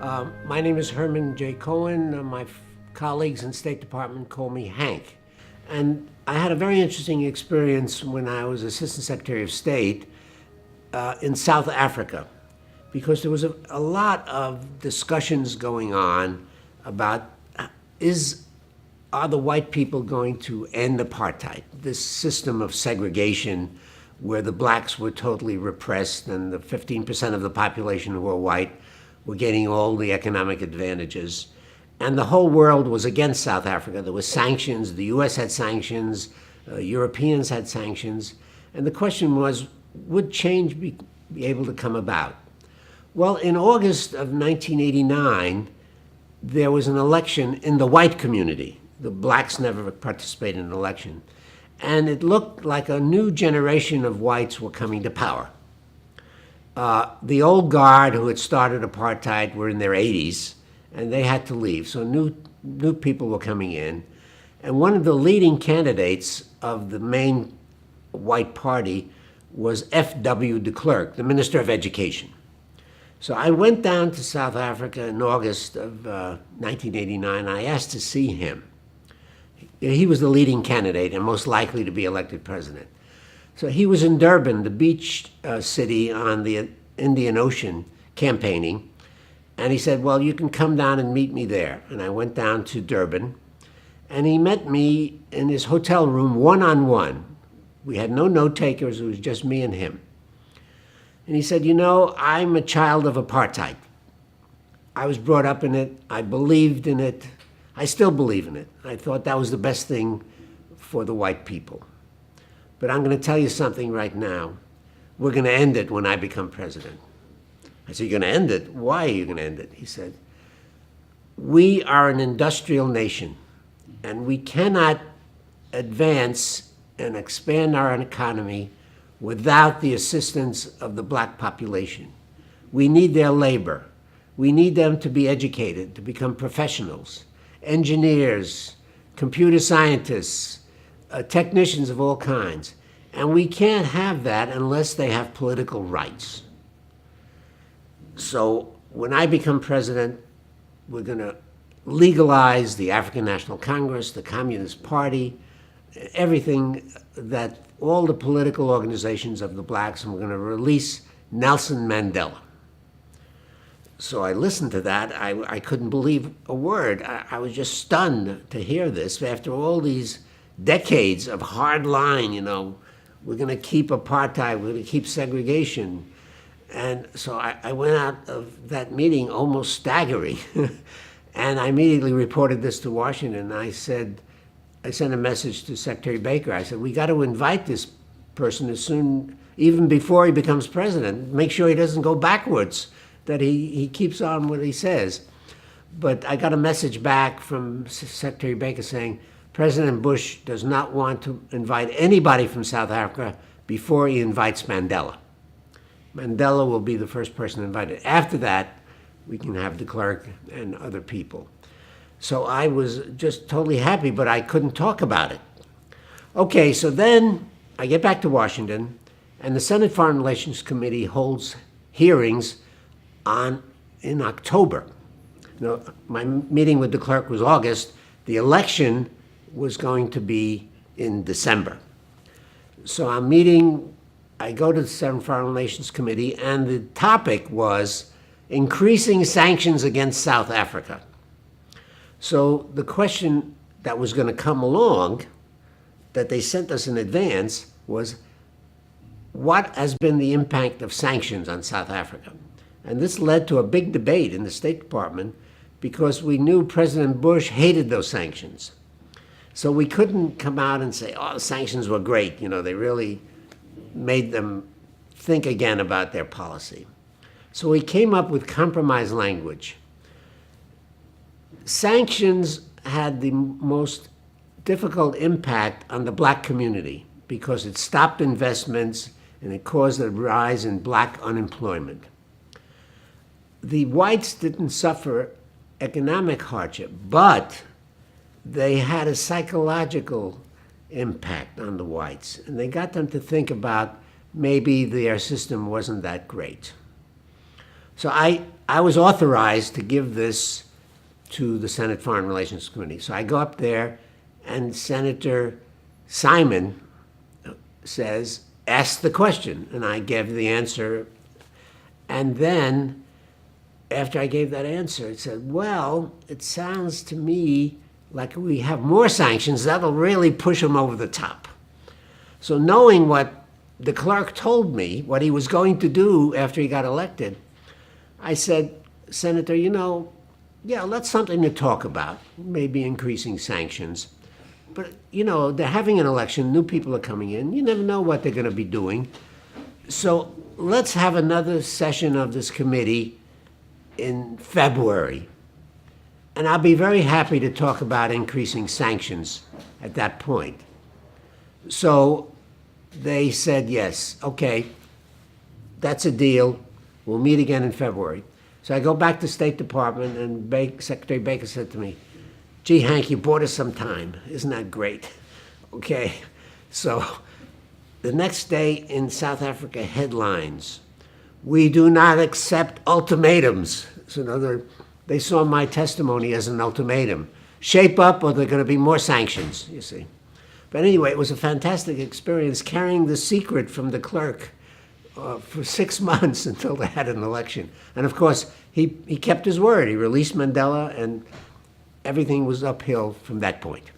My name is Herman J. Cohen. My colleagues in State Department call me Hank. And I had a very interesting experience when I was Assistant Secretary of State in South Africa, because there was a lot of discussions going on about are the white people going to end apartheid, this system of segregation where the blacks were totally repressed and the 15% of the population who were white were getting all the economic advantages. And the whole world was against South Africa. There were sanctions. The U.S. had sanctions. Europeans had sanctions. And the question was, would change be able to come about? Well, in August of 1989, there was an election in the white community. The blacks never participated in an election. And it looked like a new generation of whites were coming to power. The old guard who had started apartheid were in their 80s, and they had to leave. So new people were coming in. And one of the leading candidates of the main white party was F.W. DeKlerk, the Minister of Education. So I went down to South Africa in August of 1989. I asked to see him. He was the leading candidate and most likely to be elected president. So he was in Durban, the beach city on the Indian Ocean, campaigning. And he said, well, you can come down and meet me there. And I went down to Durban, and he met me in his hotel room one-on-one. We had no note takers. It was just me and him. And he said, I'm a child of apartheid. I was brought up in it. I believed in it. I still believe in it. I thought that was the best thing for the white people. But I'm going to tell you something right now. We're going to end it when I become president. I said, you're going to end it? Why are you going to end it? He said, we are an industrial nation, and we cannot advance and expand our economy without the assistance of the black population. We need their labor. We need them to be educated, to become professionals, engineers, computer scientists, technicians of all kinds. And we can't have that unless they have political rights. So when I become president, we're going to legalize the African National Congress, the Communist Party, everything that all the political organizations of the blacks, and we're going to release Nelson Mandela. So I listened to that. I couldn't believe a word. I was just stunned to hear this after all these decades of hard line, we're going to keep apartheid, we're going to keep segregation. And so I went out of that meeting almost staggering. And I immediately reported this to Washington. I sent a message to Secretary Baker. I said, we got to invite this person as soon, even before he becomes president, make sure he doesn't go backwards, that he keeps on what he says. But I got a message back from Secretary Baker saying, President Bush does not want to invite anybody from South Africa before he invites Mandela. Mandela will be the first person invited. After that, we can have DeKlerk and other people. So I was just totally happy, but I couldn't talk about it. Okay, so then I get back to Washington, and the Senate Foreign Relations Committee holds hearings in October. My meeting with DeKlerk was August. The election was going to be in December. So I go to the Senate Foreign Relations Committee, and the topic was increasing sanctions against South Africa. So the question that was going to come along, that they sent us in advance, was what has been the impact of sanctions on South Africa? And this led to a big debate in the State Department because we knew President Bush hated those sanctions. So we couldn't come out and say, the sanctions were great. They really made them think again about their policy. So we came up with compromise language. Sanctions had the most difficult impact on the black community because it stopped investments and it caused a rise in black unemployment. The whites didn't suffer economic hardship, but they had a psychological impact on the whites, and they got them to think about maybe their system wasn't that great. So I was authorized to give this to the Senate Foreign Relations Committee. So I go up there, and Senator Simon says, ask the question. And I gave the answer. And then, after I gave that answer, it said, well, it sounds to me like we have more sanctions. That'll really push them over the top. So knowing what DeKlerk told me, what he was going to do after he got elected, I said, Senator, yeah, that's something to talk about, maybe increasing sanctions. But, they're having an election, new people are coming in, you never know what they're going to be doing. So let's have another session of this committee in February. And I'll be very happy to talk about increasing sanctions at that point. So they said, yes, okay, that's a deal. We'll meet again in February. So I go back to State Department, and Secretary Baker said to me, gee, Hank, you bought us some time. Isn't that great? Okay. So the next day in South Africa, headlines, we do not accept ultimatums. So they saw my testimony as an ultimatum. Shape up or there are going to be more sanctions, you see. But anyway, it was a fantastic experience carrying the secret from DeKlerk for 6 months until they had an election. And of course, he kept his word. He released Mandela, and everything was uphill from that point.